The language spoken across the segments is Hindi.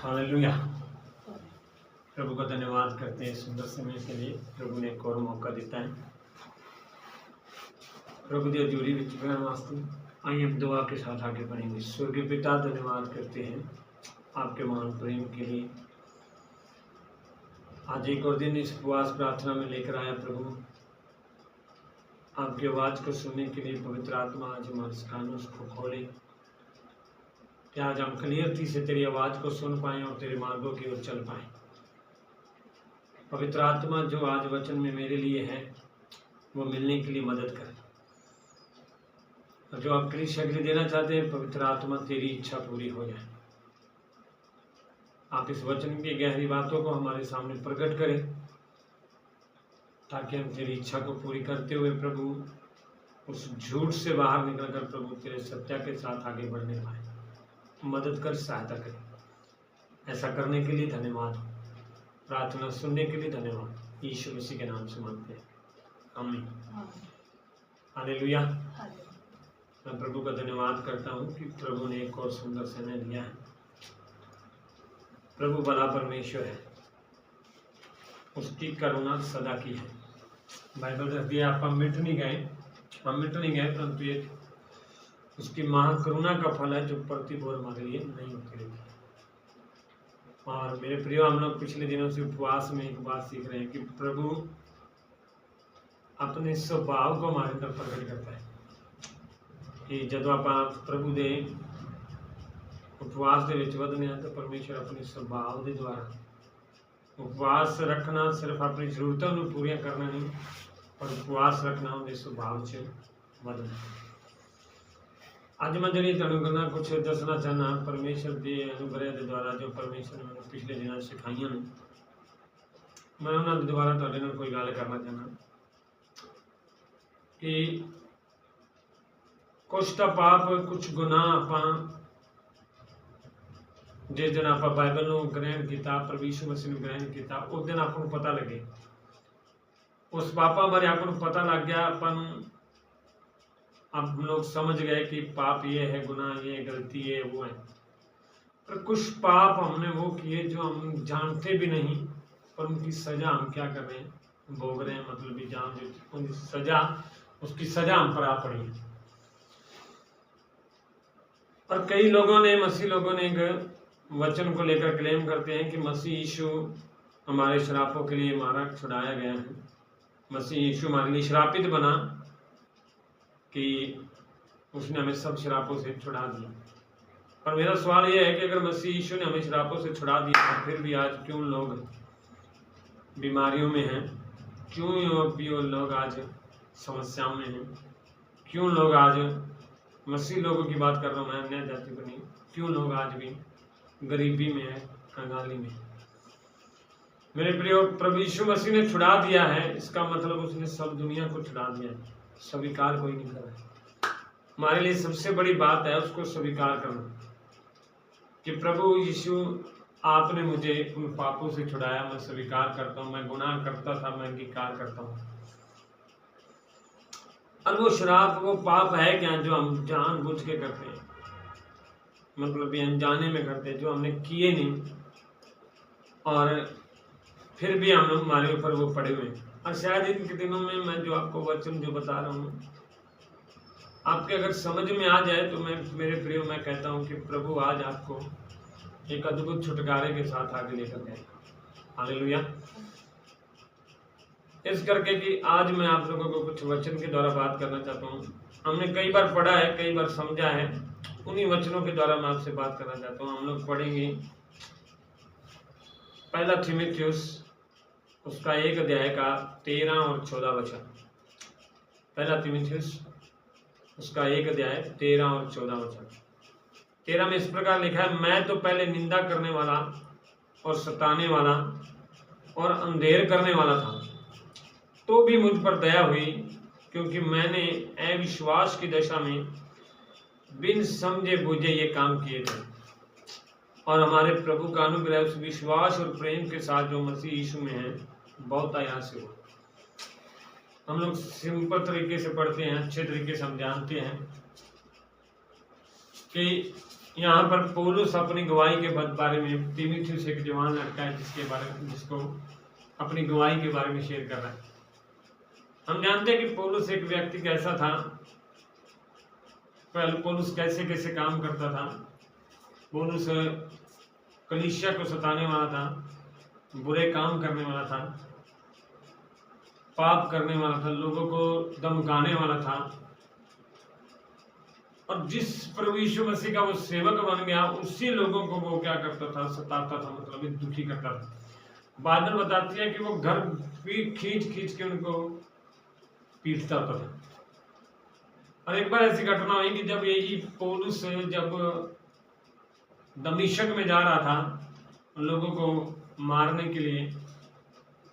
हालेलुया। प्रभु का धन्यवाद करते हैं सुंदर समय के लिए। प्रभु ने एक और मौका देता है। प्रभु की हजूरी विच बहन वास्ते आइए हम दुआ के साथ आगे बढ़ेंगे। स्वर्गीय पिता, धन्यवाद करते हैं आपके महान प्रेम के लिए। आज एक और दिन इस उपवास प्रार्थना में लेकर आया प्रभु, आपकी आवाज़ को सुनने के लिए। पवित्र आत्मा आज हमारे कानों को खोले कि आज हम क्लियरती से तेरी आवाज़ को सुन पाएं और तेरे मार्गों की ओर चल पाएं। पवित्र आत्मा जो आज वचन में मेरे लिए है वो मिलने के लिए मदद करे, और जो आप कलीसिया के लिए देना चाहते हैं पवित्र आत्मा तेरी इच्छा पूरी हो जाए। आप इस वचन की गहरी बातों को हमारे सामने प्रकट करें ताकि हम तेरी इच्छा को पूरी करते हुए प्रभु उस झूठ से बाहर निकलकर प्रभु तेरे सत्य के साथ आगे बढ़ने पाए। मदद कर, सहायता करें। ऐसा करने के लिए धन्यवाद। प्रार्थना सुनने के लिए धन्यवाद। यीशु मसीह के नाम से मांगते हैं, आमीन। हालेलुया। मैं प्रभु का धन्यवाद करता हूँ कि प्रभु ने एक और सुंदर समय दिया है। प्रभु भला परमेश्वर है, उसकी करुणा सदा की है। बाइबल कहती है आप हम मिट नहीं गए परंतु ये उसकी महाकरुणा का फल है जो प्रतिबोर हमारे लिए नहीं होती रहती। और मेरे प्रिय, हम लोग पिछले दिनों से उपवास में एक बात सीख रहे हैं कि प्रभु अपने स्वभाव को हमारे अंदर प्रकट करता है कि जब आप प्रभु दे उपवास के विच वधने तो परमेश्वर अपने स्वभाव के द्वारा उपवास रखना सिर्फ अपनी जरूरतों को पूरी करना नहीं, पर उपवास रखना उनके स्वभाव से वधना। अज मैं जी तुहानूं कुछ दसना चाहना परमेश्वर के अनुग्रह के द्वारा जो परमेश्वर ने मैंने पिछले दिनों सिखाइया ने। मैं उन्होंने दोबारा तुहाडे नाल कोई गल करना चाहना कि कुछ तो पाप कुछ गुनाह आपां जिस दिन आप बाइबल को ग्रहण किया, प्रभु यीशु मसीह ने ग्रहण किया, उस दिन आपको पता लगे उस पापा बारे आपको पता लग गया। अब लोग समझ गए कि पाप ये है, गुनाह ये, गलती ये, वो है। पर कुछ पाप हमने वो किए जो हम जानते भी नहीं, पर उनकी सजा हम क्या कर रहे हैं, भोग रहे हैं। मतलब भी जान जो उनकी सजा, उसकी सजा हम पर आ पड़ी है। और कई लोगों ने, मसीह लोगों ने एक वचन को लेकर क्लेम करते हैं कि मसीह यीशु हमारे श्रापों के लिए मारा छुड़ाया गया है। मसीह यीशु हमारे लिए श्रापित बना कि उसने हमें सब श्रापों से छुड़ा दिया। पर मेरा सवाल यह है कि अगर मसीह यीशु ने हमें श्रापों से छुड़ा दिया तो फिर भी आज क्यों लोग बीमारियों में हैं, क्यों भी वो लोग आज समस्याओं में हैं, क्यों लोग आज, मसीह लोगों की बात कर रहा हूँ मैं, अन्य जाति को नहीं, क्यों लोग आज भी गरीबी में है, कंगाली में। मेरे प्रिय, प्रभु यीशु मसीह ने छुड़ा दिया है, इसका मतलब उसने सब दुनिया को छुड़ा दिया है। स्वीकार कोई नहीं कर रहा है। हमारे लिए सबसे बड़ी बात है उसको स्वीकार करना कि प्रभु यीशु आपने मुझे उन पापों से छुड़ाया। मैं स्वीकार करता हूँ, मैं गुनाह करता था, मैं अंगीकार करता हूँ। और वो शराब, वो पाप है क्या जो हम जानबूझ के करते हैं, मतलब भी अनजाने में करते हैं, जो हमने किए नहीं और फिर भी हम हमारे ऊपर वो पड़े हुए हैं। और शायद इनके दिनों में मैं जो आपको वचन जो बता रहा हूँ आपके अगर समझ में आ जाए तो मैं, मेरे प्रिय, मैं कहता हूँ कि प्रभु आज आपको एक अद्भुत छुटकारे के साथ आगे लेकर गए। हालेलुया। इस करके कि आज मैं आप लोगों को कुछ वचन के द्वारा बात करना चाहता हूँ। हमने कई बार पढ़ा है, कई बार समझा है, उन्हीं वचनों के द्वारा मैं आपसे बात करना चाहता हूँ। हम लोग पढ़ेंगे पहला तीमुथियुस उसका 1 अध्याय का 13 और 14 वचन। पहला तीमुथियुस उसका 1 अध्याय 13 और 14 वचन। 13 में इस प्रकार लिखा है, मैं तो पहले निंदा करने वाला और सताने वाला और अंधेर करने वाला था, तो भी मुझ पर दया हुई, क्योंकि मैंने अविश्वास की दशा में बिन समझे बूझे ये काम किए थे। और हमारे प्रभु का अनुग्रह उस विश्वास और प्रेम के साथ जो मसीह यीशु में है बहुत आयास से हो। हम लोग सिंपल तरीके से पढ़ते हैं, अच्छे तरीके से हम जानते हैं कि यहाँ पर पौलुस अपनी गवाही के बारे में तीमुथियुस एक जवान लड़का है जिसको अपनी गवाही के बारे में शेयर कर रहा है। हम जानते हैं कि पौलुस एक व्यक्ति कैसा था, पौलुस कैसे कैसे काम करता था। पौलुस कलीसिया को सताने वाला था, बुरे काम करने वाला था, पाप करने वाला था, लोगों को धमकाने वाला था। और जिस प्रभु यीशु मसीह का वो सेवक बन गया, उसी लोगों को वो क्या करता था, सताता था, मतलब दुखी करता था। बाइबल बताती है कि वो घर खींच खींच के उनको पीटता था। और एक बार ऐसी घटना हुई कि जब यही पौलुस जब दमिश्क में जा रहा था उन लोगों को मारने के लिए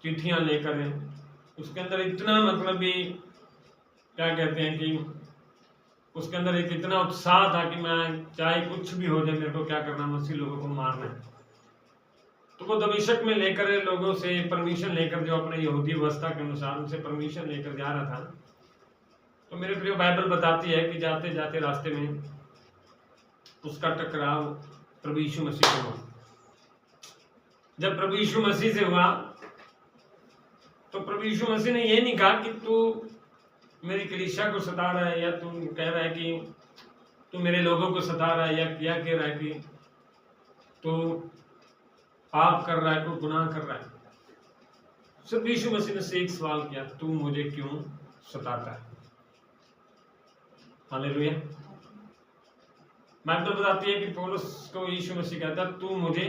चिट्ठियां लेकर, उसके अंदर इतना मतलब भी क्या कहते हैं कि उसके अंदर एक इतना उत्साह था कि मैं चाहे कुछ भी हो जाए, मेरे को क्या करना, मसीह लोगों को मारना है। तो वो दमिश्क में लेकर लोगों से परमिशन लेकर, जो अपने यहूदी व्यवस्था के अनुसार उनसे परमिशन लेकर जा रहा था। तो मेरे प्रिय बाइबल बताती है कि जाते जाते रास्ते में उसका टकराव प्रभु यीशु मसीह से हुआ। जब प्रभु यीशु मसीह से हुआ तो प्रभु यीशु मसीह ने ये नहीं कहा कि तू मेरी कलीसिया को सता रहा है, या तू कह रहा है कि तू मेरे लोगों को सता रहा है, या कह रहा है कि तू पाप कर रहा है, कोई गुनाह कर रहा है। सिर्फ यीशु मसीह ने से एक सवाल किया, तू मुझे क्यों सताता है। हालेलुया। बाइबल बताती है कि पौलुस को यीशु मसीह कहता है, तू मुझे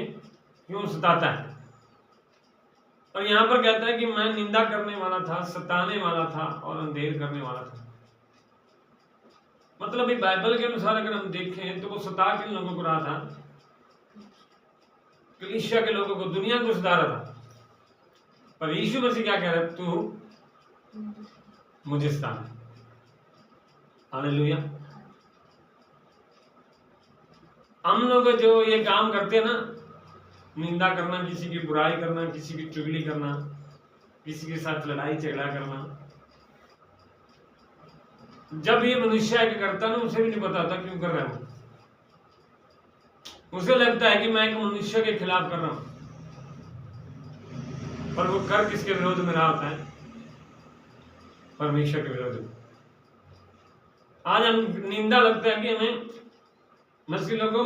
क्यों सताता है। और यहां पर कहता है कि मैं निंदा करने वाला था, सताने वाला था और अंधेर करने वाला था। मतलब ये बाइबल के अनुसार अगर हम देखें तो वो सता किन लोगों को रहा था, कलीसिया के लोगों को, दुनिया को सता रहा था। पर यीशु मसीह क्या कह रहा है, तू मुझे सताना। हालेलुया। हम लोग जो ये काम करते हैं ना, निंदा करना, किसी की बुराई करना, किसी की चुगली करना, किसी के साथ लड़ाई झगड़ा करना, जब ये मनुष्य एक करता ना, उसे भी नहीं पता था क्यों कर रहा है। उसे लगता है कि मैं एक मनुष्य के खिलाफ कर रहा हूं, पर वो कर किसके विरोध में रहा होता है, परमेश्वर के विरोध में। आज हम निंदा लगता है कि हमें मसीह लोगों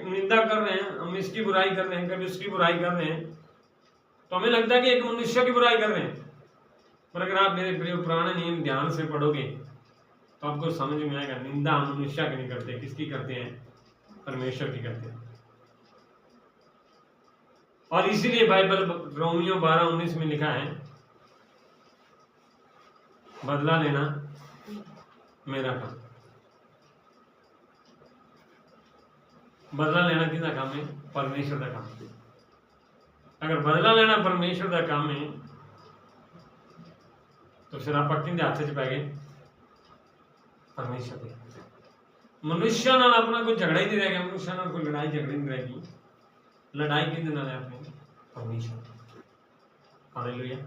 निंदा कर रहे हैं, हम इसकी बुराई कर रहे हैं, कभी उसकी बुराई कर रहे हैं, तो हमें लगता है कि एक मनुष्य की बुराई कर रहे हैं। पर अगर आप मेरे प्रिय पुराने नियम ध्यान से पढ़ोगे तो आपको समझ में आएगा, निंदा हम मनुष्य की नहीं करते, किसकी करते हैं, परमेश्वर की करते हैं। और इसीलिए बाइबल रोमियो 12:19 में लिखा है, बदला लेना मेरा काम। बदला लेना किसका काम है, परमेश्वर का काम। अगर बदला लेना परमेश्वर का काम है तो फिर आप किंदे हाथ च पै गए, परमेश्वर के। मनुष्य नाल अपना कोई झगड़ा ही नहीं रह गया, मनुष्य नाल कोई लड़ाई झगड़ी नहीं रहेगी। लड़ाई किंदे नाल है, अपने परमेश्वर। हालेलुया।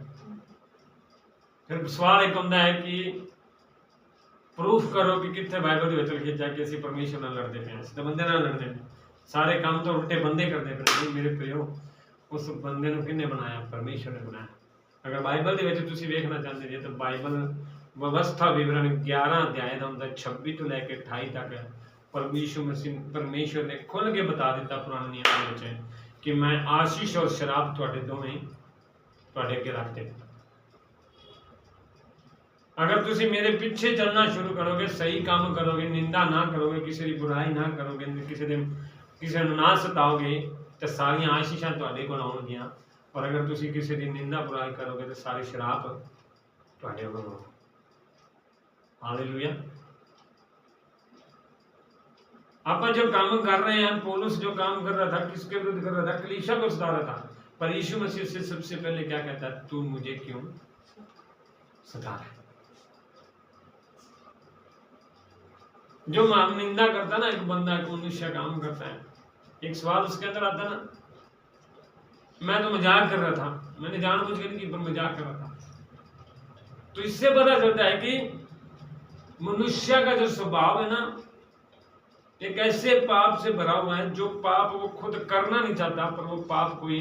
फिर सवाल एक होता है कि प्रूफ करो कि कितने बाइबल में लिखा जाए कि असं परमेश्वर नाल लड़ते पे, तो बंदे नाल लड़ते हैं, सारे काम तो उल्टे बंदे करते पे। नहीं मेरे प्रियो, उस बंदे को किन्ने बनाया, परमेश्वर ने बनाया। अगर बाइबल ਦੇ ਵਿੱਚ ਤੁਸੀਂ ਵੇਖਣਾ ਚਾਹੁੰਦੇ ਜੇ ਤਾਂ ਬਾਈਬਲ व्यवस्था विवरण 11 अध्याय ਦਾ ਹੁੰਦਾ 26 ਤੋਂ ਲੈ ਕੇ 28 तक परमेश्वर ने खुल के बता दिता पुराने नियम में कि मैं आशीष और शराब ਤੁਹਾਡੇ ਦੋਵੇਂ ਤੁਹਾਡੇ ਅੱਗੇ रख दे। अगर तुसी मेरे पीछे चलना शुरू करोगे, सही काम करोगे, निंदा ना करोगे, किसी की बुराई ना करोगे, किसी ਨੂੰ ना सताओगे, तो सारिया आशीषां ਤੁਹਾਡੇ ਕੋਲ ਆਉਣਗੀਆਂ। और अगर तुसी किसी की निंदा बुराई करोगे तो सारी शराब ਤੁਹਾਡੇ ਕੋਲ ਆਉਣਗੀ। हालेलुया। आप जो काम कर रहे हैं, पौलुस जो काम कर रहा था, किसके विरुद्ध कर रहा था, कलीसिया को सता रहा था। पर यीशु मसीह से सबसे पहले क्या कहता है, तू मुझे क्यों सता रहा है। जो निंदा करता ना, एक बंदा, एक मनुष्य काम करता है, एक सवाल उसके अंदर आता ना, मैं तो मजाक कर रहा था, मैंने जानबूझ के नहीं की, पर मजाक कर रहा था। तो इससे पता चलता है कि मनुष्य का जो स्वभाव है ना, एक ऐसे पाप से भरा हुआ है जो पाप वो खुद करना नहीं चाहता, पर वो पाप कोई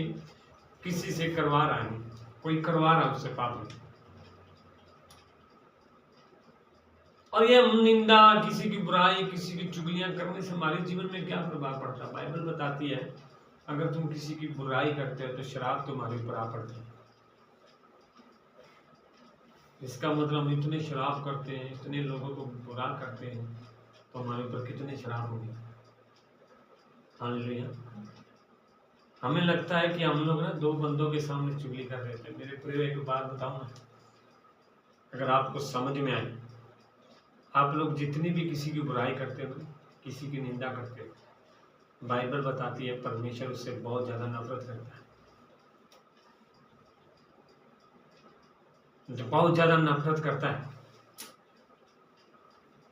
किसी से करवा रहा है, कोई करवा रहा है उससे पाप। और ये निंदा, किसी की बुराई, किसी की चुगलियां करने से हमारे जीवन में क्या प्रभाव पड़ता है? बाइबल बताती है अगर तुम किसी की बुराई करते हो तो श्राप तुम्हारे ऊपर आ पड़ता है। इसका मतलब हम इतने श्राप करते हैं, इतने लोगों को बुरा करते हैं, तो हमारे ऊपर कितने श्राप होंगे। हालेलुया। हमें लगता है कि हम लोग ना दो बंदों के सामने चुगली कर रहे थे। मेरे प्रिय एक बात बताऊं ना, अगर आपको समझ में आए, आप लोग जितनी भी किसी की बुराई करते हो, किसी की निंदा करते हो, बाइबल बताती है परमेश्वर उससे बहुत ज्यादा नफरत करता है, जो बहुत ज्यादा नफरत करता है।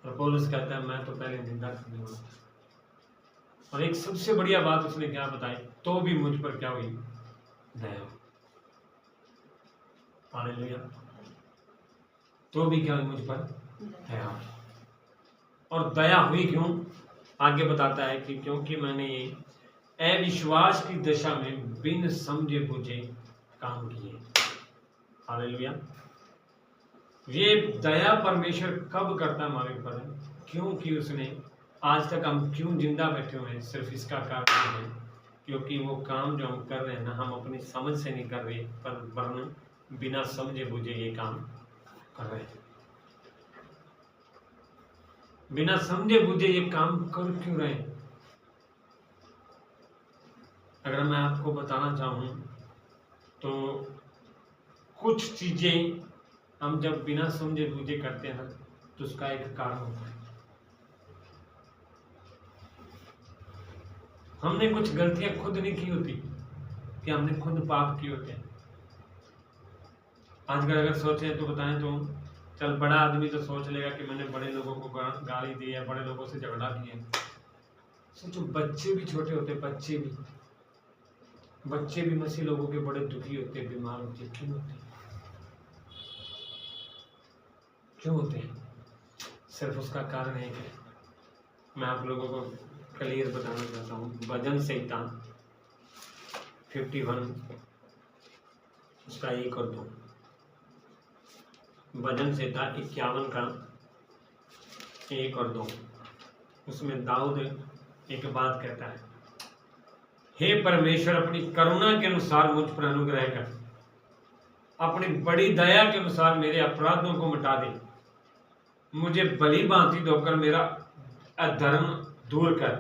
और पौलुस कहता है मैं तो पहले निंदा करने वाला था। और एक सबसे बढ़िया बात उसने क्या बताई, तो भी मुझ पर क्या हुई? दया। हालेलुया। तो भी क्या हुई? मुझ पर दया। और दया हुई क्यों? आगे बताता है कि क्योंकि मैंने ये अविश्वास की दशा में बिन समझे बुझे काम किए। हालेलुया। ये दया परमेश्वर कब करता है हमारे ऊपर? क्योंकि उसने आज तक हम क्यों जिंदा बैठे हुए हैं, सिर्फ इसका कारण है क्योंकि वो काम जो हम कर रहे हैं ना, हम अपनी समझ से नहीं कर रहे, पर वरन बिना समझे बुझे ये काम कर रहे हैं। बिना समझे बुझे ये काम कर क्यों रहे हैं? अगर मैं आपको बताना चाहूं तो कुछ चीजें हम जब बिना समझे बुझे करते हैं तो उसका एक कारण होता है। हमने कुछ गलतियां खुद नहीं की होती कि हमने खुद पाप किए होते हैं। आजकल अगर सोचे तो बताएं तो चल बड़ा आदमी तो सोच लेगा कि मैंने बड़े लोगों को गाली दी है, बड़े लोगों से झगड़ा किया। सोचो बच्चे भी छोटे होते, बच्चे भी मसीह लोगों के बड़े दुखी होते, बीमार होते। क्यों होते? क्यों होते हैं? सिर्फ उसका कारण है कि मैं आप लोगों को क्लियर बताना चाहता हूँ। भजन संहिता 51 उसका 1 और 2। भजन संहिता 51 का 1 और 2, उसमें दाऊद एक बात कहता है, हे परमेश्वर अपनी करुणा के अनुसार मुझ पर अनुग्रह कर, अपनी बड़ी दया के अनुसार मेरे अपराधों को मिटा दे, मुझे भली भांति धोकर मेरा अधर्म दूर कर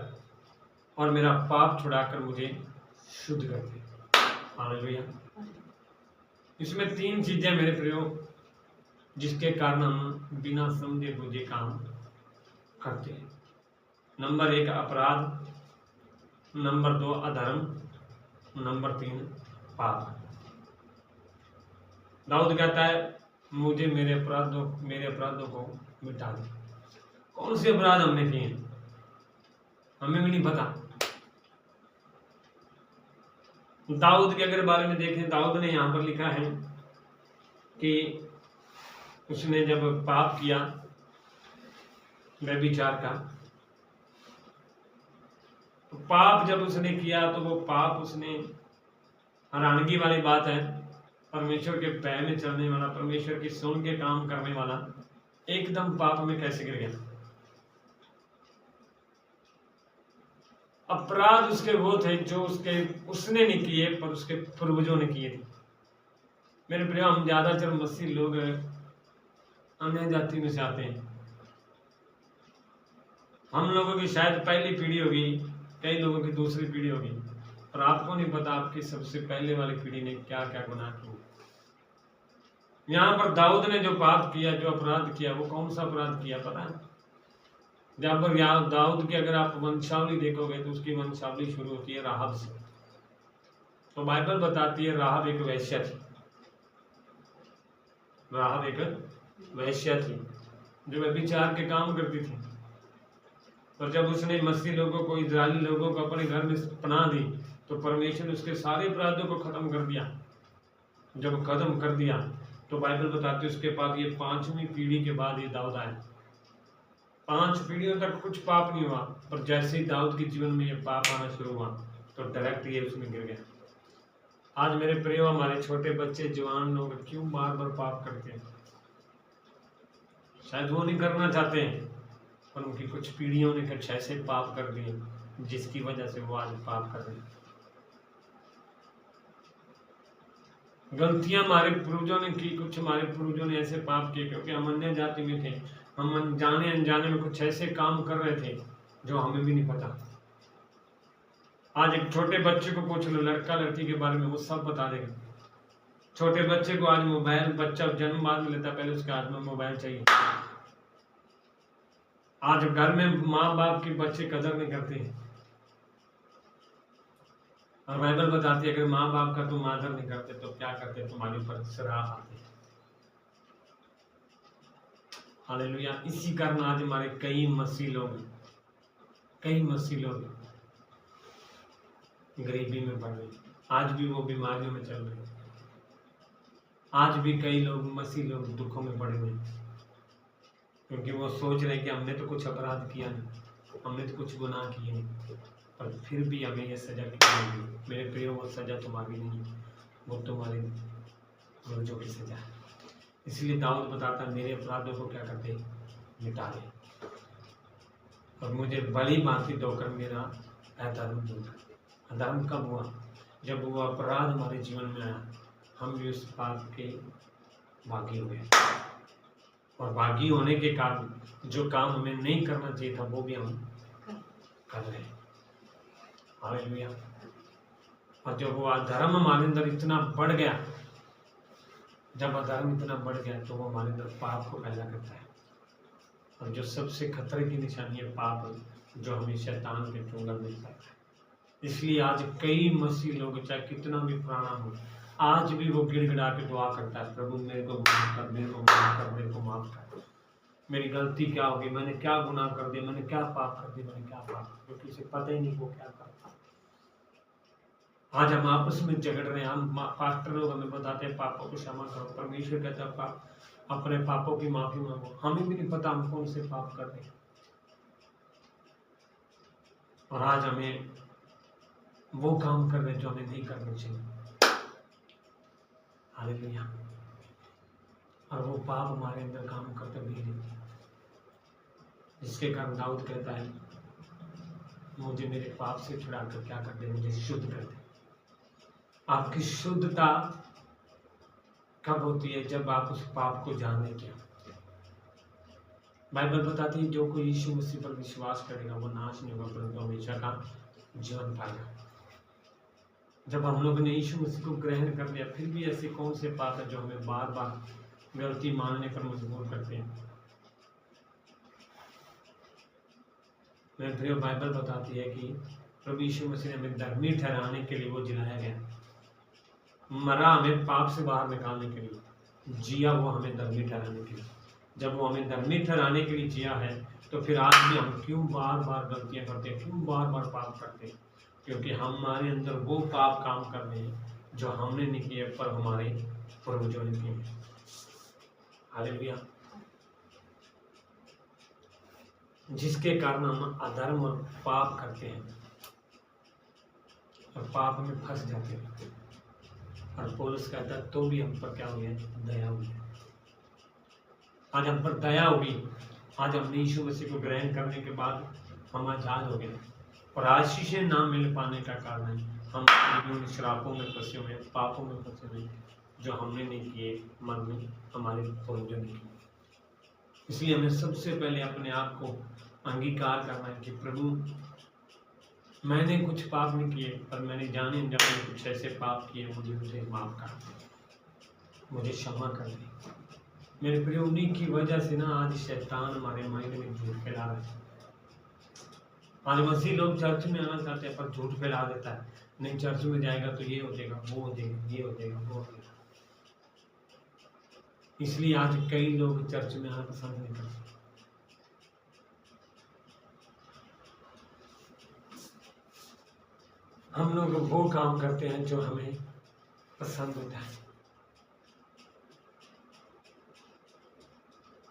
और मेरा पाप छुड़ाकर मुझे शुद्ध कर दे। हालेलुया। इसमें 3 चीजें मेरे प्रियो जिसके कारण हम बिना समझे बुझे काम करते हैं। नंबर 1 अपराध, नंबर 2 अधर्म, नंबर 3 पाप। दाऊद कहता है मुझे मेरे अपराधों को मिटा दे। कौन से अपराध हमने किए हमें भी नहीं पता। दाऊद के अगर बारे में देखें, दाऊद ने यहां पर लिखा है कि उसने जब पाप किया व्यभिचार का, तो पाप जब उसने किया तो वो पाप उसने, हैरानगी वाली बात है, परमेश्वर के पैर में चलने वाला, परमेश्वर की सुन के काम करने वाला एकदम पाप में कैसे गिर गया। अपराध उसके वो थे जो उसने नहीं किए पर उसके पूर्वजों ने किए थे। मेरे प्रिय, हम ज्यादातर मसीह लोग अन्य जाति में से आते हैं। हम लोगों की शायद पहली पीढ़ी होगी, कई लोगों की दूसरी पीढ़ी होगी, पर आपको नहीं पता आपकी सबसे पहले वाली पीढ़ी ने क्या क्या गुनाह किया। यहाँ पर दाऊद ने जो पाप किया, जो अपराध किया, वो कौन सा अपराध किया पता है? जब पर दाऊद की अगर आप वंशावली देखोगे तो उसकी वंशावली शुरू होती है राहब से। तो बाइबल बताती है राहब एक वैश्या थी, राहब एक वैश्या थी जो व्यभिचार के काम करती थी। और जब उसने मसीह लोगों को, इजरायली लोगों को अपने घर में पनाह दी तो परमेश्वर ने उसके सारे अपराधों को खत्म कर दिया। जब खत्म कर दिया तो बाइबल बताती है उसके बाद ये 5वीं पीढ़ी के बाद ये दाऊद आया। 5 पीढ़ियों तक कुछ पाप नहीं हुआ, पर जैसे ही दाऊद के जीवन में ये पाप आना शुरू हुआ तो डायरेक्ट ये उसमें गिर गया। आज मेरे प्रिय, हमारे छोटे बच्चे जवान लोग क्यों बार बार पाप करते हैं? शायद वो नहीं करना चाहते हैं, पर उनकी कुछ पीढ़ियों ने कुछ ऐसे पाप कर दिए जिसकी वजह से वो आज पाप कर रहे हैं। गलतियां हमारे पूर्वजों ने की, कुछ हमारे पूर्वजों ने ऐसे पाप किए क्योंकि हम अन्य जाति में थे, हम अनजाने अनजाने में कुछ ऐसे काम कर रहे थे जो हमें भी नहीं पता। आज एक छोटे बच्चे को पूछ लो लड़का लड़की के बारे में, वो सब बता देगा। छोटे बच्चे को आज मोबाइल, बच्चा जन्म बाद में लेता, पहले उसके हाथ में मोबाइल चाहिए। आज घर में माँ बाप के बच्चे कदर नहीं करते हैं, और बाइबल बताती है अगर माँ बाप का तुम आदर नहीं करते तो क्या करते? तुम्हारे ऊपर श्राप आते हैं। हालेलुया। इसी कारण आज हमारे कई मसीह लोग गरीबी में पड़ रहे, आज भी वो बीमारियों में चल रहे, आज भी कई लोग मसीह लोग दुखों में पड़े हुए, क्योंकि वो सोच रहे हैं कि हमने तो कुछ अपराध किया नहीं, हमने तो कुछ गुनाह किए नहीं, पर फिर भी हमें ये सजा क्यों मिली? मेरे प्रियो, वो सजा तुम्हारी नहीं, वो तुम्हारे गुर्जों की सजा है। इसलिए दाऊद बताता मेरे अपराधों को क्या करते? मिटा दे, और मुझे बड़ी भांति धोकर मेरा अधर्म दूर कर। अधर्म कब हुआ? जब वो अपराध हमारे जीवन में आया, हम भी उस पाप के भागी हुए, और भागी होने के कारण जो काम हमें नहीं करना चाहिए था वो भी हम कर रहे हैं। हालेलुया। और जब वो अधर्म हमारे अंदर इतना बढ़ गया, जब अधर्म इतना बढ़ गया तो वो हमारे अंदर पाप को पैदा करता है, और जो सबसे खतरे की निशानी है पाप, जो हमें शैतान के चुंगल में पाता है। इसलिए आज कई मसीह लोग, चाहे कितना भी पुराना हो, आज भी वो गिड़गिड़ा के दुआ करता है, प्रभु मेरे को माफ कर, मेरे को माफ कर, मेरे को माफ कर। मेरी गलती क्या होगी? मैंने क्या गुनाह कर दिया? मैंने क्या पाप कर दिया? मैंने क्या पाप? क्योंकि उसे पता ही नहीं वो क्या करता। आज हम आपस में झगड़ रहे हैं, हम पास्टर लोग हमें बताते हैं पापों को क्षमा करो, परमेश्वर कहता है अपने पापों की माफी मांगो। हमें भी नहीं पता हम कौन से पाप कर रहे हैं, और आज हमें वो काम कर रहे हैं जो हमें नहीं करने चाहिए। हालेलुया। और वो पाप हमारे अंदर काम करते भी नहीं, जिसके कारण दाऊद कहता है मुझे मेरे पाप से छुड़ाकर क्या कर दे? मुझे शुद्ध कर दे। आपकी शुद्धता कब होती है? जब आप उस पाप को जानने क्या। बाइबल बताती है जो कोई यीशु मसीह पर विश्वास करेगा वो नाश नहीं होगा, परंतु हमेशा का जीवन पाएगा। जब हम लोग ने यीशु मसीह को ग्रहण कर लिया, फिर भी ऐसे कौन से पाप है जो हमें बार बार गलती मानने पर मजबूर करते हैं? मेरे प्रिय, बाइबल बताती है कि प्रभु यीशु मसीह ने हमें धर्मी ठहराने के लिए वो जिलाया गया, मरा हमें पाप से बाहर निकालने के लिए, जिया वो हमें धर्मी ठहराने के लिए। जब वो हमें धर्मी ठहराने के लिए जिया है, तो फिर आज भी हम क्यों बार बार गलतियां करते हैं, क्यों बार बार पाप करते हैं? क्योंकि हमारे अंदर वो पाप काम कर रहे हैं जो हमने नहीं किए, पर हमारे पूर्वजों ने किए। हालेलुया। जिसके कारण हम अधर्म और पाप करते हैं, और पाप में फंस जाते हैं, और पौलुस कहता है तो भी हम पर क्या हुई है? दया हुई है। आज हम पर दया होगी। आज हमने यीशु मसीह को ग्रहण करने के बाद हम आजाद हो गए, और आशीषें ना मिल पाने का कारण है हम श्रापों में फंसे हुए, पापों में फंसे हुए, जो हमने नहीं किए, मन में हमारे पूर्वजों ने किए। इसलिए हमें सबसे पहले अपने आप को अंगीकार करना है कि प्रभु मैंने कुछ पाप नहीं किए, पर मैंने जाने अनजाने कुछ ऐसे पाप किए, मुझे माफ कर दे, मुझे क्षमा कर दे। मेरे प्रिय, उन्हीं की वजह से ना आज शैतान हमारे माइंड में झूठ फैला रहा है। आज मसीह लोग चर्च में आना चाहते हैं पर झूठ फैला देता है, नहीं चर्च में जाएगा तो ये हो जाएगा, वो हो जाएगा, ये हो जाएगा, वो हो जाएगा। इसलिए आज कई लोग चर्च में आना पसंद नहीं करते। हम लोग वो काम करते हैं जो हमें पसंद होता है।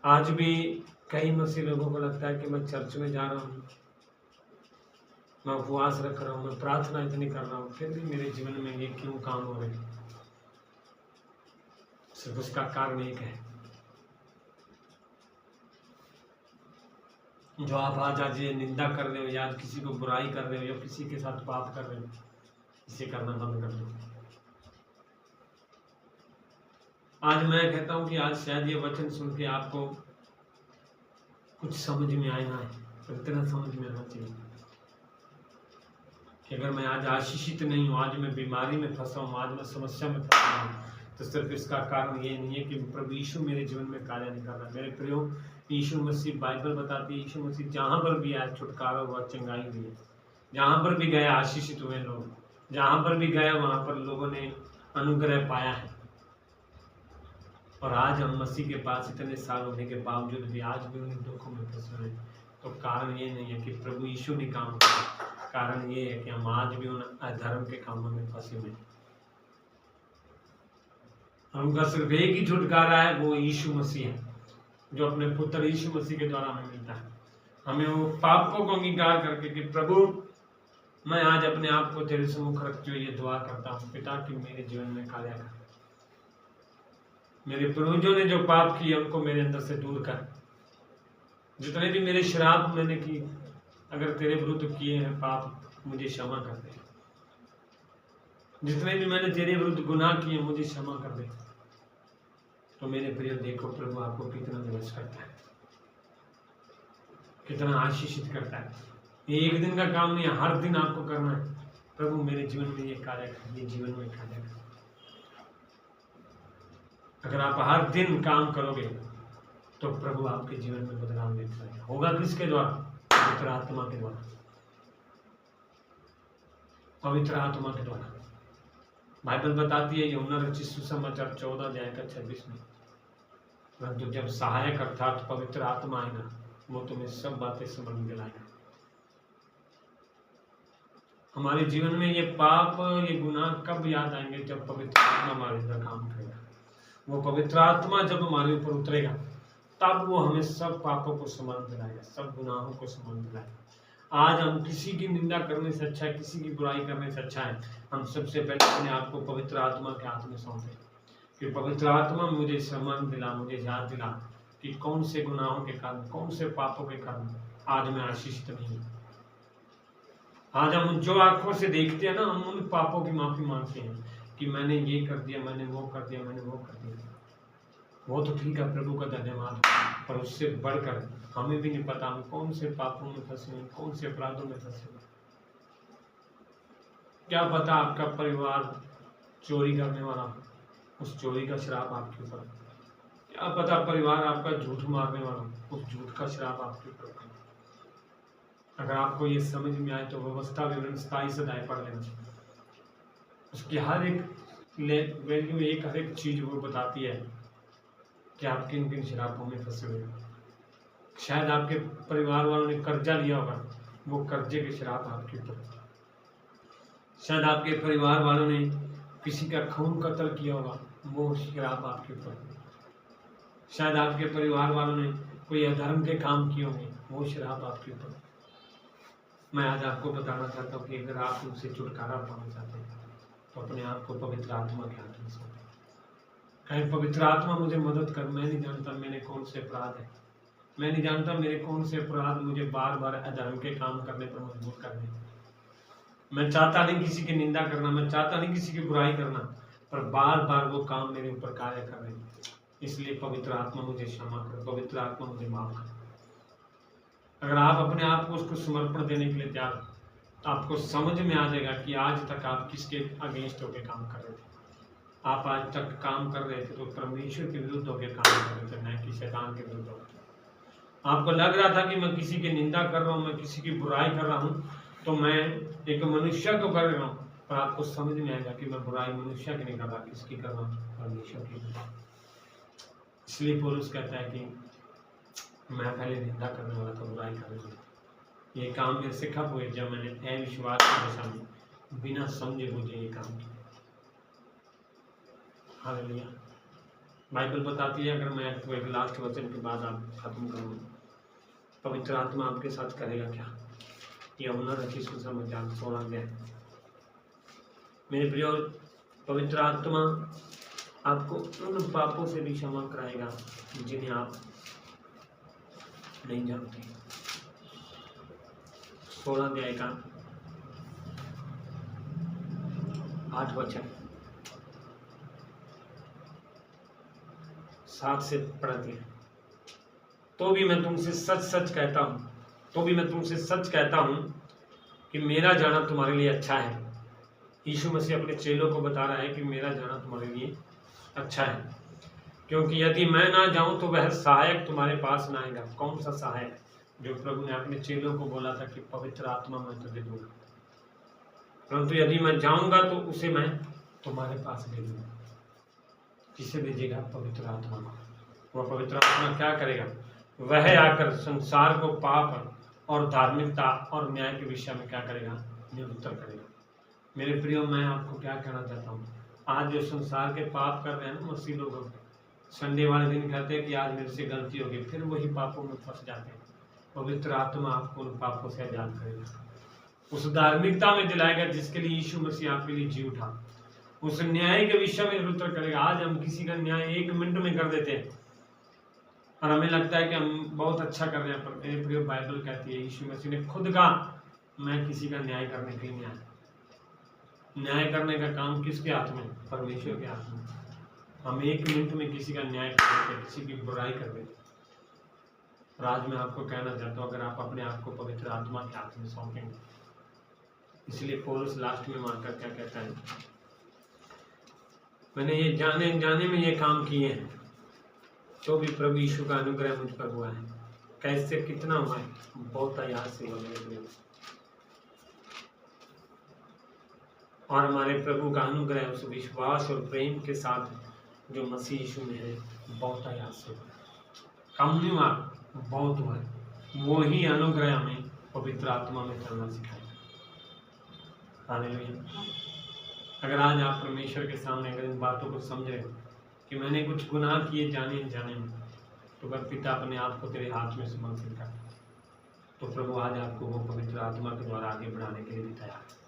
आज भी कई मसीह लोगों को लगता है कि मैं चर्च में जा रहा हूँ, मैं उपवास रख रहा हूँ, मैं प्रार्थना इतनी कर रहा हूँ, फिर भी मेरे जीवन में ये क्यों काम हो रहे हैं। सिर्फ उसका कारण एक है, जो आप आज ये निंदा कर रहे हो या आज किसी को बुराई कर रहे हो या किसी के साथ पाप कर रहे हो, इसे करना बंद कर दो। आज मैं कहता हूं कि आज शायद ये वचन सुन के आपको कुछ समझ में आए ना, पर इतना समझ में आना चाहिए कि अगर मैं आज आशीषित नहीं हूँ, आज मैं बीमारी में फंसा हूँ, आज मैं समस्या में फंसा हूँ, तो सिर्फ इसका कारण ये नहीं है कि प्रभु यीशु मेरे जीवन में कार्य नहीं कर रहा। मेरे प्रियो, यीशु मसीह, बाइबल बताती है, यीशु मसीह जहाँ पर भी आया छुटकारा हुआ, चंगाई हुई है। जहाँ पर भी गया आशीषित हुए लोग, जहाँ पर भी गया वहाँ पर लोगों ने अनुग्रह पाया है। और आज हम मसीह के पास इतने साल होने के बावजूद भी आज भी उन दुखों में फंसे हुए, तो कारण ये नहीं है कि प्रभु यीशु ने काम किया, कारण ये है कि हम आज भी उन अधर्म के कामों में फंसे हुए। हमका सिर्फ एक ही छुटकारा है, वो यीशु मसीह है, जो अपने पुत्र यीशु मसीह के द्वारा हमें मिलता है। हमें वो पापों को अंगीकार करके कि प्रभु मैं आज अपने आप को तेरे सम्मुख रखते हुए ये दुआ करता हूँ, पिता कि मेरे जीवन में कार्य कर, मेरे पूर्वजों ने जो पाप किए उनको मेरे अंदर से दूर कर। जितने भी मेरे श्राप मैंने की, अगर तेरे विरुद्ध किए हैं पाप, मुझे क्षमा कर दे। जितने भी मैंने तेरे विरुद्ध गुनाह किए मुझे क्षमा कर दे। तो मेरे प्रिय देखो, प्रभु आपको कितना दिवस करता है, कितना आशीषित करता है। ये एक दिन का काम नहीं है, हर दिन आपको करना है। प्रभु मेरे जीवन में ये कार्य कर, ये जीवन में कार्य कर। अगर आप हर दिन काम करोगे तो प्रभु आपके जीवन में बदलाव लेता है। होगा किसके द्वारा? पवित्र आत्मा के द्वारा, पवित्र आत्मा के द्वारा। बाइबल बताती है यूहन्ना रचित सुसमाचार 14 अध्याय का 26 में, परंतु जब सहायक अर्थात पवित्र आत्मा आएगा, वो तुम्हें सब बातें समझ में दिलाएगा। हमारे जीवन में ये पाप, ये गुनाह कब याद आएंगे? जब पवित्र आत्मा हमारे अंदर काम करेगा। वो पवित्र आत्मा जब हमारे ऊपर उतरेगा, तब वो हमें सब पापों को समझ दिलाएगा, सब गुनाहों को समझ दिलाएगा। आज हम किसी की निंदा करने से अच्छा है, किसी की बुराई करने से अच्छा है, हम सबसे पहले अपने आप को पवित्र आत्मा के हाथ में सौंपे कि पवित्र आत्मा मुझे समझ दिला, मुझे याद दिला कि कौन से गुनाहों के कारण, कौन से पापों के कारण आज मैं आशीषित नहीं हूँ। आज हम जो आंखों से देखते हैं ना, हम उन पापों की माफी मांगते हैं कि मैंने ये कर दिया, मैंने वो कर दिया, मैंने वो कर दिया। वो तो ठीक है, प्रभु का धन्यवाद, पर उससे बढ़कर हमें भी नहीं पता हम कौन से पापों में फंसे हैं, कौन से अपराधों में फंसे हैं। क्या पता आपका परिवार चोरी करने वाला, उस चोरी का श्राप आपके ऊपर। क्या पता परिवार आपका झूठ मारने वाला, उस झूठ का श्राप आपके ऊपर। अगर आपको ये समझ में आए तो व्यवस्था विवरण 27 अध्याय पढ़ लेना। उसकी हर एक वैल्यू, एक हर एक चीज वो बताती है कि आप किन किन शराबों में फंसे हुए। शायद आपके परिवार वालों ने कर्जा लिया होगा, वो कर्जे के शराब आपके ऊपर। शायद आपके परिवार वालों ने किसी का खून कत्ल किया होगा, वो शराब आपके ऊपर। शायद आपके परिवार वालों ने कोई अधर्म के काम किए होंगे, वो शराब आपके ऊपर। मैं आज आपको बताना चाहता हूँ कि अगर आप उनसे छुटकारा पाना चाहते हैं तो अपने आप को पवित्र आत्मा के हाथ में सौंपें। कहीं पवित्र आत्मा मुझे मदद कर, मैं नहीं जानता मेरे कौन से अपराध है, मैं नहीं जानता मेरे कौन से अपराध मुझे बार बार अधर्म के काम करने पर मजबूर कर रहे हैं। मैं चाहता नहीं किसी की निंदा करना, मैं चाहता नहीं किसी की बुराई करना, पर बार बार वो काम मेरे ऊपर कार्य कर रहे हैं। इसलिए पवित्र आत्मा मुझे क्षमा कर, पवित्र आत्मा मुझे माफ कर। अगर आप अपने आप को उसको समर्पण देने के लिए तैयार, तो आपको समझ में आ जाएगा कि आज तक आप किसके अगेंस्ट होकर काम कर रहे थे। आप आज तक काम कर रहे थे तो परमेश्वर के विरुद्ध होकर काम कर रहे थे, न कि शैतान के विरुद्ध होकर। आपको लग रहा था कि मैं किसी की निंदा कर रहा हूँ, मैं किसी की बुराई कर रहा हूँ, तो मैं एक मनुष्य को कर रहा हूँ, पर आपको समझ में आएगा कि मैं बुराई मनुष्य की नहीं कर रहा, किसकी कर रहा हूँ? परमेश्वर की। इसलिए पौलुस कहता है कि मैं पहले निंदा करने वाला था, बुराई करने वाला। ये काम मेरे से कब हुए? जब मैंने अविश्वास की दशा में बिना समझे बुझे ये काम किया। हालेलुया। बाइबल बताती है, अगर मैं आपको एक लास्ट वचन के बाद आप खत्म करूँ, पवित्र आत्मा आपके साथ करेगा क्या? यूहन्ना रचित सुसमाचार 16 अध्याय। मेरे प्रियो, पवित्र आत्मा आपको उन पापों से भी क्षमा कराएगा जिन्हें आप नहीं जानते। 16 अध्याय का 8 वचन 7 से पढ़ते हैं। तो भी मैं तुमसे सच सच कहता हूं कि मेरा जाना तुम्हारे लिए अच्छा है। यीशु मसीह अपने चेलों को बता रहा है कि मेरा जाना तुम्हारे लिए अच्छा है, क्योंकि यदि मैं ना जाऊं तो वह सहायक तुम्हारे पास ना आएगा। कौन सा सहायक? जो प्रभु ने अपने चेलों को बोला था कि पवित्र आत्मा मैं तुझे दूंगा, परंतु यदि मैं जाऊंगा तो उसे मैं तुम्हारे पास भेजूंगा। किसे भेजेगा? पवित्र आत्मा को। वह पवित्र आत्मा क्या करेगा? वह आकर संसार को पाप और धार्मिकता और न्याय के विषय में क्या करेगा? निरुत्तर करेगा। मेरे प्रियो, मैं आपको क्या कहना चाहता हूँ, आज जो संसार के पाप कर रहे हैं ना मसीह लोगों के, संडे वाले दिन कहते हैं कि आज मेरे से गलती होगी, फिर वही पापों में फंस जाते हैं। पवित्र आत्मा आपको उन पापों से आजाद करेगा, उस धार्मिकता में दिलाएगा जिसके लिए यीशु मसीह आपके लिए जी उठा, उस न्याय के विषय में निरुत्तर करेगा। आज हम किसी का न्याय 1 मिनट में कर देते हैं और हमें लगता है कि हम बहुत अच्छा कर रहे हैं, पर मेरे प्रिय बाइबल कहती है, यीशु मसीह ने खुद कहा, मैं किसी का न्याय करने के लिए नहीं आया। न्याय करने का काम किसके हाथ में? परमेश्वर के हाथ में। हम 1 मिनट में किसी का न्याय कर देते, किसी की बुराई कर देते। और आज मैं आपको कहना चाहता हूँ, अगर आप अपने आप को पवित्र आत्मा के हाथ में सौंपेंगे, इसलिए पौलुस लास्ट में मारकर क्या कहता है, मैंने ये जाने में ये काम किए हैं, तो भी प्रभु यीशु का अनुग्रह मुझ पर हुआ है। कैसे? कितना हुआ है? बहुत आयास से हुआ मेरे प्रिय। और हमारे प्रभु का अनुग्रह उस विश्वास और प्रेम के साथ जो मसीह यीशु में है, बहुत आयास से हुआ। कम नहीं हुआ, बहुत हुआ। वो ही अनुग्रह हमें पवित्र आत्मा में चलना सिखाएगा। हालेलुया। अगर आज आप परमेश्वर के सामने अगर इन बातों को समझ रहे कि मैंने कुछ गुनाह किए जाने अनजाने में, तो अगर पिता अपने आप को तेरे हाथ में समर्पित कर, तो प्रभु आज आपको वो पवित्र आत्मा के द्वारा आगे बढ़ाने के लिए भी तैयार है।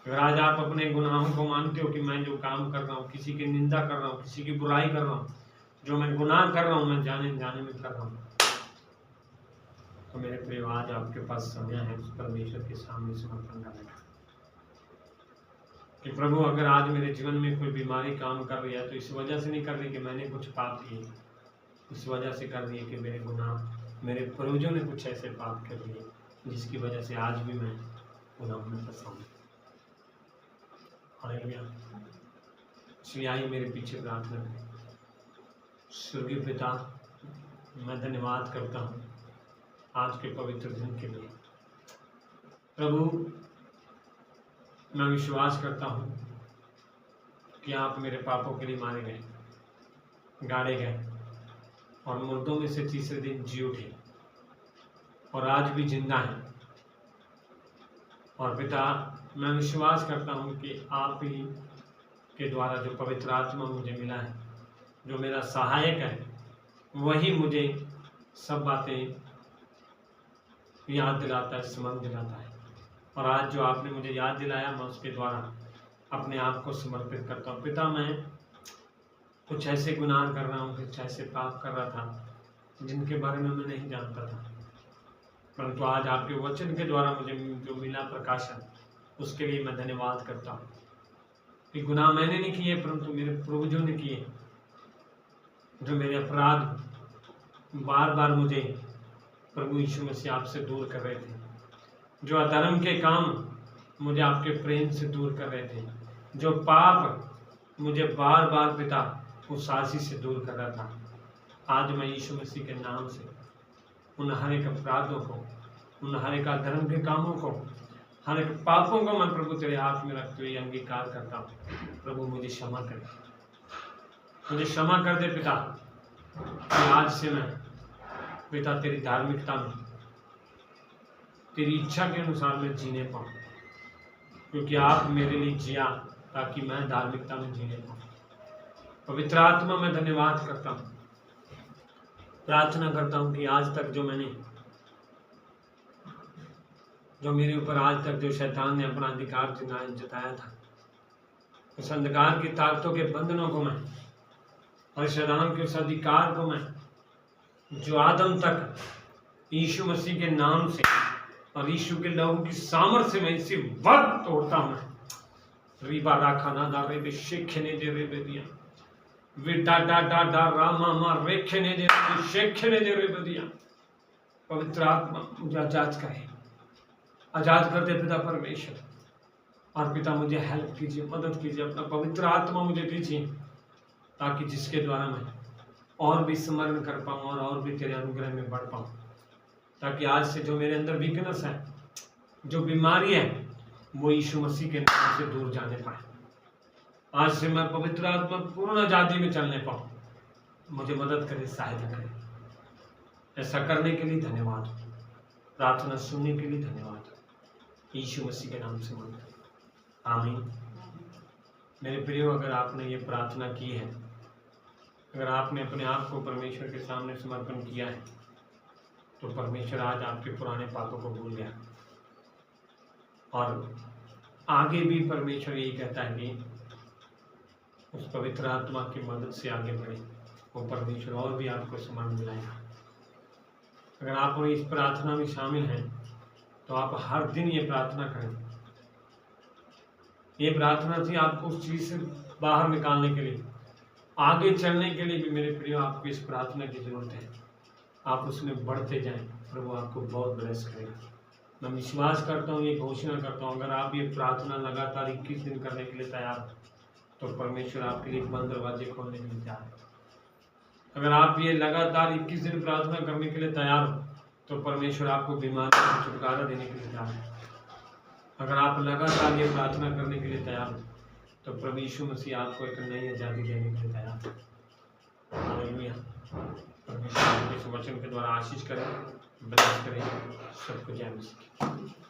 अगर आज आप अपने गुनाहों को मानते हो कि मैं जो काम कर रहा हूँ, किसी की निंदा कर रहा हूँ, किसी की बुराई कर रहा हूँ, जो मैं गुनाह कर रहा हूँ, मैं जाने अनजाने में कर रहा हूँ, तो मेरे प्रिय आज आपके पास समय है उस परमेश्वर के सामने समर्पण करने का कि प्रभु, अगर आज मेरे जीवन में कोई बीमारी काम कर रही है, तो इस वजह से नहीं कर रही कि मैंने कुछ पाप किए, इस वजह से कर रही है कि मेरे गुनाह, मेरे पूर्वजों ने कुछ ऐसे पाप कर लिए जिसकी वजह से आज भी मैं गुनाह में फंसा हूँ। हालेलुया। इसलिए आइए मेरे पीछे प्रार्थना करें। स्वर्गीय पिता, मैं धन्यवाद करता हूँ आज के पवित्र दिन के लिए। प्रभु, मैं विश्वास करता हूँ कि आप मेरे पापों के लिए मारे गए, गाड़े गए और मुर्दों में से तीसरे दिन जी उठे और आज भी जिंदा हैं। और पिता, मैं विश्वास करता हूँ कि आप ही के द्वारा जो पवित्र आत्मा मुझे मिला है, जो मेरा सहायक है, वही मुझे सब बातें याद दिलाता है, स्मरण दिलाता है। और आज जो आपने मुझे याद दिलाया, मैं उसके द्वारा अपने आप को समर्पित करता हूँ। पिता, मैं कुछ ऐसे गुनाह कर रहा हूँ, कुछ ऐसे पाप कर रहा था जिनके बारे में मैं नहीं जानता था, परंतु आज आपके वचन के द्वारा मुझे जो मिला प्रकाशन, उसके लिए मैं धन्यवाद करता हूँ कि गुनाह मैंने नहीं किए, परंतु मेरे पूर्वजों ने किए, जो मेरे अपराध बार बार मुझे प्रभु यीशु मसीह आपसे दूर कर रहे थे, जो अधर्म के काम मुझे आपके प्रेम से दूर कर रहे थे, जो पाप मुझे बार बार पिता उस आशीष से दूर कर रहा था। आज मैं यीशु मसीह के नाम से उन हर एक अपराधों को, उन हर एक अधर्म के कामों को, हर एक पापों को मैं प्रभु तेरे हाथ में रखते हुए अंगीकार करता हूँ। प्रभु, मुझे क्षमा कर, मुझे क्षमा कर दे पिता, कि आज से मैं पिता तेरी धार्मिकता में, तेरी इच्छा के अनुसार मैं जीने पाऊँ, क्योंकि आप मेरे लिए जिया ताकि मैं धार्मिकता में जीने पाऊँ। पवित्र आत्मा, मैं धन्यवाद करता हूँ, प्रार्थना करता हूँ कि आज तक जो मैंने जो मेरे ऊपर आज तक जो शैतान ने अपना अधिकार जताया था, उस अंधकार की ताकतों के बंधनों को मैं और शैतान के उस अधिकार को मैं जो आदम तक यीशु मसीह के नाम से और यीशु के लहू की सामर्थ्य से मैं इसी वक्त तोड़ता हूं। रीबा राखा ना दा रे शेखे ने दे रे दिया विडा डा डा डा रामा मा रेखे ने दे शेखे ने दे रे दिया। पवित्र आत्मा मुझे आजाद करे, आजाद कर दे पिता परमेश्वर। और पिता मुझे हेल्प कीजिए, मदद कीजिए, अपना पवित्र आत्मा मुझे दीजिए, ताकि जिसके द्वारा मैं और भी स्मरण कर पाऊँ और भी तेरे अनुग्रह में बढ़ पाऊँ, ताकि आज से जो मेरे अंदर वीकनेस है, जो बीमारी है, वो यीशु मसीह के नाम से दूर जाने पाए। आज से मैं पवित्र आत्मा पूर्ण आजादी में चलने पाऊँ। मुझे मदद करे, सहायता करे। ऐसा करने के लिए धन्यवाद, प्रार्थना सुनने के लिए धन्यवाद, यीशु मसीह के नाम से मांगता हूं, आमीन। मेरे प्रियो, अगर आपने ये प्रार्थना की है, अगर आपने अपने आप को परमेश्वर के सामने समर्पण किया है, तो परमेश्वर आज आपके पुराने पापों को भूल गया। और आगे भी परमेश्वर यही कहता है कि उस पवित्र आत्मा की मदद से आगे बढ़े, वो परमेश्वर और भी आपको सम्मान दिलाएगा। अगर आप इस प्रार्थना में शामिल हैं, तो आप हर दिन ये प्रार्थना करें। ये प्रार्थना थी आपको उस चीज से बाहर निकालने के लिए, आगे चलने के लिए भी मेरे प्रियो आपको इस प्रार्थना की जरूरत है। आप उसमें बढ़ते जाएं, प्रभु आपको बहुत ब्लेस करेगा। मैं विश्वास करता हूँ, ये घोषणा करता हूँ, अगर आप ये प्रार्थना लगातार 21 दिन करने के लिए तैयार हो, तो परमेश्वर आपके लिए बंद दरवाजे खोलने के लिए तैयार है। अगर आप ये लगातार 21 दिन प्रार्थना करने के लिए तैयार हो, तो परमेश्वर आपको बीमारी से छुटकारा देने के लिए तैयार है। अगर आप लगातार ये प्रार्थना करने के लिए तैयार हो, तो प्रभु यीशु मसीह आपको एक नई आजादी देने के लिए तैयार है। हालेलुया। परमेश्वर आपको इस वचन के द्वारा आशीष करें, ब्लेस करें। सबको जय मसीह।